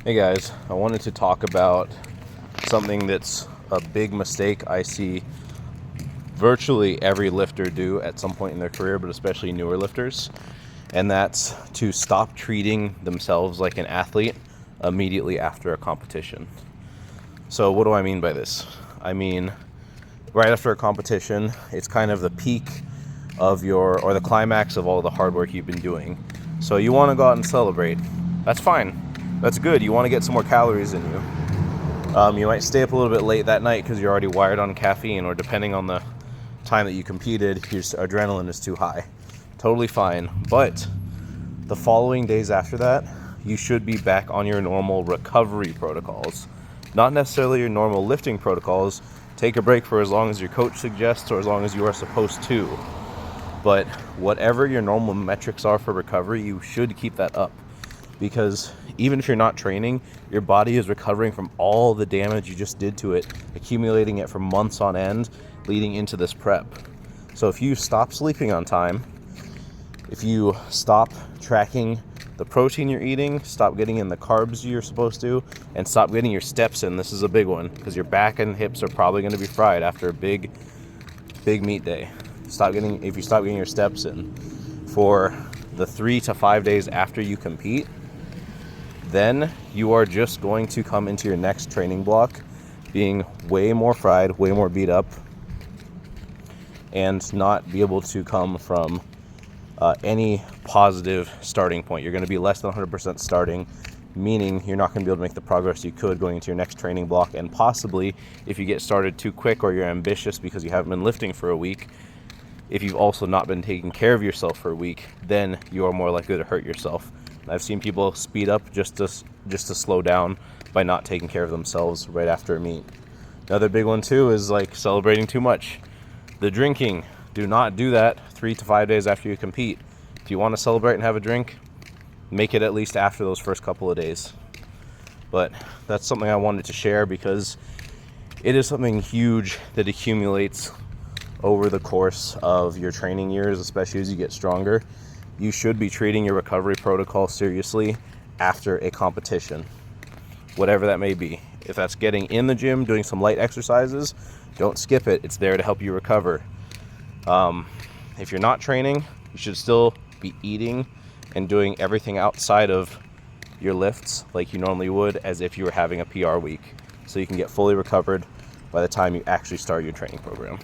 Hey guys, I wanted to talk about something that's a big mistake I see virtually every lifter do at some point in their career, but especially newer lifters, and that's to stop treating themselves like an athlete immediately after a competition. So what do I mean by this? I mean, right after a competition, it's kind of the peak of or the climax of all the hard work you've been doing. So you want to go out and celebrate. That's fine. That's good. You want to get some more calories in you. You might stay up a little bit late that night because you're already wired on caffeine, or depending on the time that you competed, your adrenaline is too high. Totally fine. But the following days after that, you should be back on your normal recovery protocols. Not necessarily your normal lifting protocols. Take a break for as long as your coach suggests or as long as you are supposed to. But whatever your normal metrics are for recovery, you should keep that up. Because even if you're not training, your body is recovering from all the damage you just did to it, accumulating it for months on end, leading into this prep. So if you stop sleeping on time, if you stop tracking the protein you're eating, stop getting in the carbs you're supposed to, and stop getting your steps in, this is a big one, because your back and hips are probably going to be fried after a big meet day. If you stop getting your steps in for the 3 to 5 days after you compete, then you are just going to come into your next training block being way more fried, way more beat up, and not be able to come from any positive starting point. You're going to be less than 100% starting, meaning you're not going to be able to make the progress you could going into your next training block. And possibly, if you get started too quick or you're ambitious because you haven't been lifting for a week, if you've also not been taking care of yourself for a week, then you are more likely to hurt yourself. I've seen people speed up just to slow down by not taking care of themselves right after a meet. Another big one too is like celebrating too much. The drinking, do not do that 3 to 5 days after you compete. If you want to celebrate and have a drink, make it at least after those first couple of days. But that's something I wanted to share because it is something huge that accumulates over the course of your training years, especially as you get stronger. You should be treating your recovery protocol seriously after a competition, whatever that may be. If that's getting in the gym, doing some light exercises, don't skip it. It's there to help you recover. If you're not training, you should still be eating and doing everything outside of your lifts like you normally would, as if you were having a PR week, so you can get fully recovered by the time you actually start your training program.